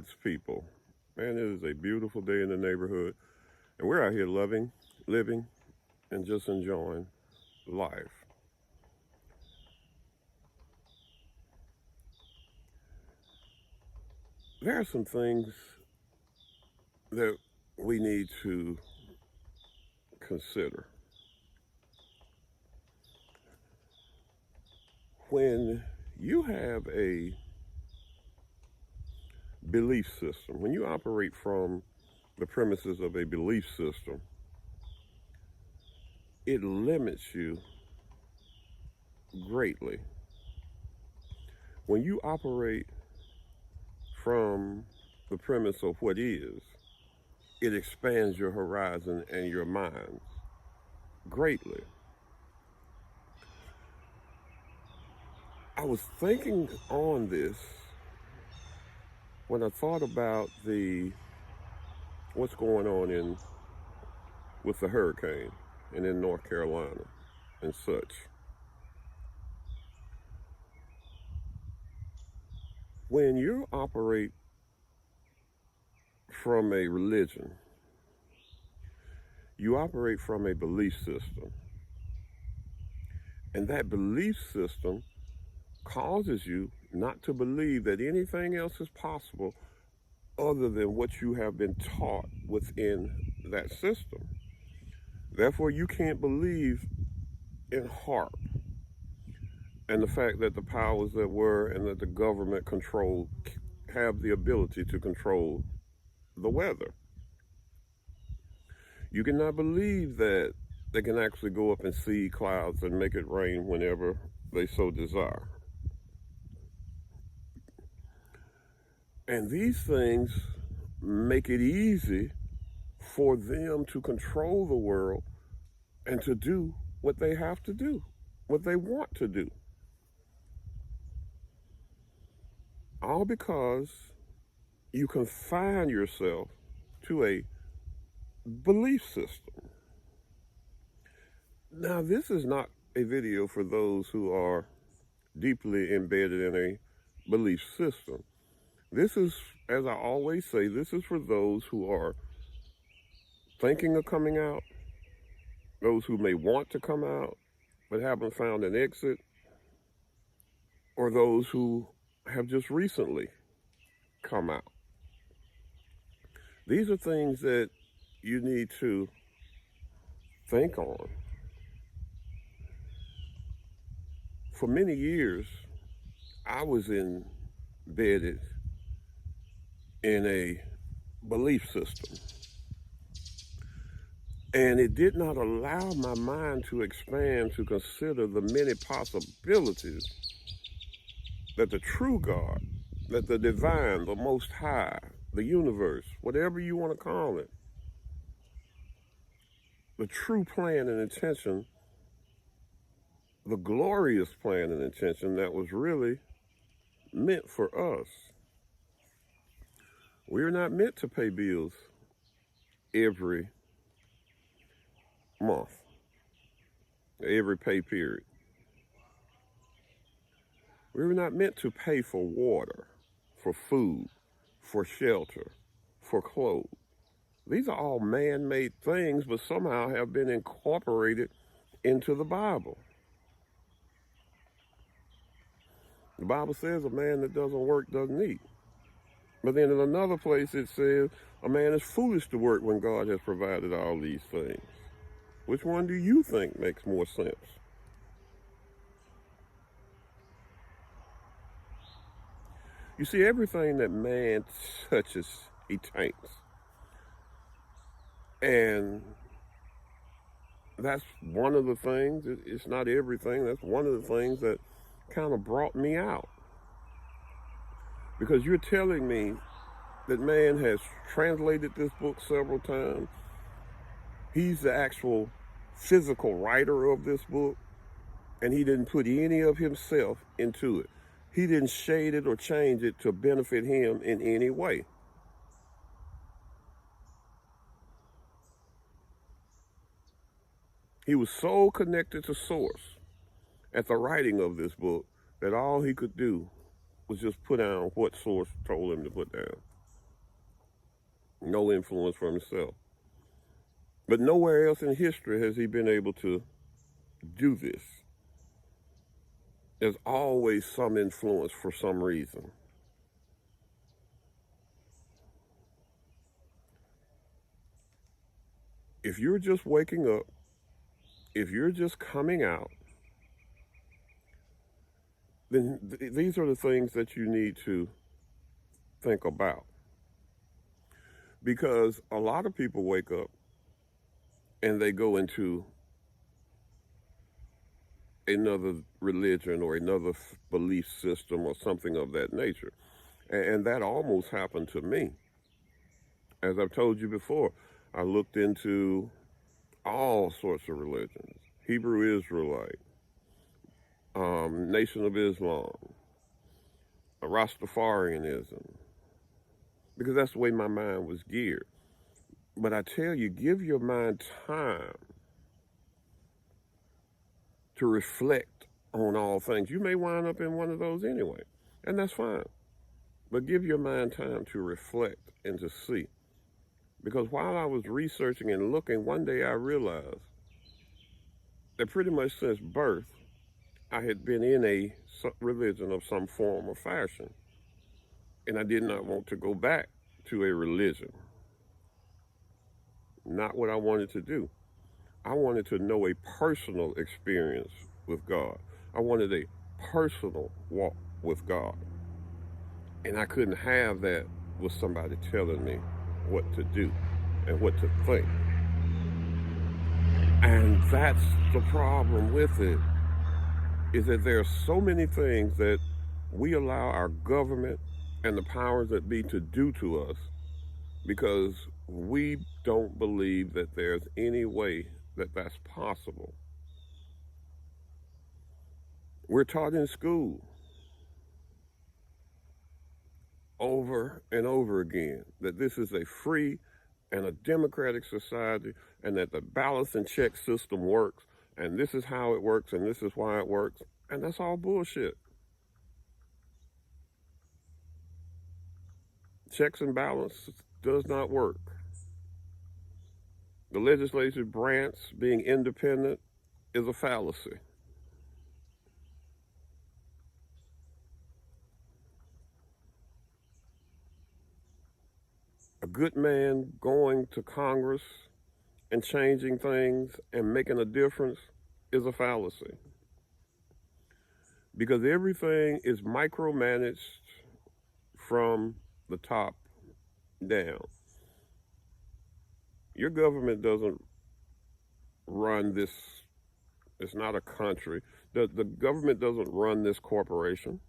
God's people. Man, it is a beautiful day in the neighborhood, and we're out here loving, living, and just enjoying life. There are some things that we need to consider. When you have a belief system, when you operate from the premises of a belief system, it limits you greatly. When you operate from the premise of what is, it expands your horizon and your mind greatly. I was thinking on this when I thought about what's going on with the hurricane and in North Carolina and such. When you operate from a religion, you operate from a belief system. And that belief system causes you not to believe that anything else is possible other than what you have been taught within that system. Therefore, you can't believe in HARP and the fact that the powers that were and that the government have the ability to control the weather. You cannot believe that they can actually go up and see clouds and make it rain whenever they so desire. And these things make it easy for them to control the world and to do what they have to do, what they want to do. All because you confine yourself to a belief system. Now, this is not a video for those who are deeply embedded in a belief system. This is, as I always say, this is for those who are thinking of coming out, those who may want to come out but haven't found an exit, or those who have just recently come out. These are things that you need to think on. For many years, I was embedded in a belief system. And it did not allow my mind to expand to consider the many possibilities that the true God, that the divine, the Most High, the universe, whatever you want to call it, the true plan and intention, the glorious plan and intention that was really meant for us. We're not meant to pay bills every month, every pay period. We were not meant to pay for water, for food, for shelter, for clothes. These are all man-made things, but somehow have been incorporated into the Bible. The Bible says a man that doesn't work doesn't eat. But then in another place it says a man is foolish to work when God has provided all these things. Which one do you think makes more sense? You see, everything that man touches, he taints. And that's one of the things, it's not everything, that's one of the things that kind of brought me out. Because you're telling me that man has translated this book several times. He's the actual physical writer of this book, and he didn't put any of himself into it. He didn't shade it or change it to benefit him in any way. He was so connected to source at the writing of this book that all he could do was just put down what source told him to put down. no influence from himself. But nowhere else in history has he been able to do this. There's always some influence for some reason. If you're just waking up, if you're just coming out, then these are the things that you need to think about. Because a lot of people wake up and they go into another religion or another belief system or something of that nature. And that almost happened to me. As I've told you before, I looked into all sorts of religions. Hebrew Israelite, Nation of Islam, Rastafarianism, because that's the way my mind was geared. But I tell you, give your mind time to reflect on all things. You may wind up in one of those anyway, and that's fine. But give your mind time to reflect and to see. Because while I was researching and looking, one day I realized that pretty much since birth, I had been in a religion of some form or fashion. And I did not want to go back to a religion. Not what I wanted to do. I wanted to know a personal experience with God. I wanted a personal walk with God. And I couldn't have that with somebody telling me what to do and what to think. And that's the problem with it, is that there are so many things that we allow our government and the powers that be to do to us because we don't believe that there's any way that that's possible. We're taught in school over and over again that this is a free and a democratic society and that the balance and check system works and this is how it works and this is why it works, and that's all bullshit. Checks and balance does not work. The legislative branch being independent is a fallacy. A good man going to Congress and changing things and making a difference is a fallacy. Because everything is micromanaged from the top down. Your government doesn't run this. It's not a country. The government doesn't run this corporation.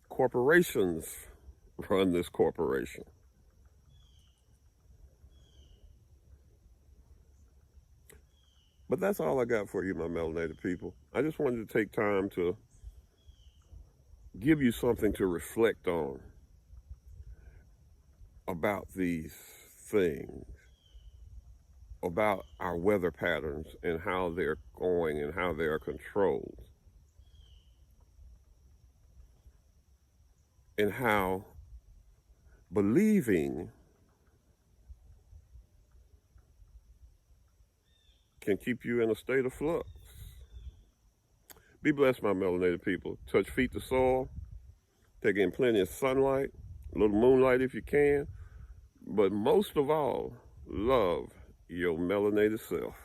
Corporations run this corporation. But that's all I got for you, my melanated people. I just wanted to take time to give you something to reflect on about these things, about our weather patterns and how they're going and how they are controlled, and how believing can keep you in a state of flux. Be blessed, my melanated people. Touch feet to soil. Take in plenty of sunlight, a little moonlight if you can. But most of all, love your melanated self.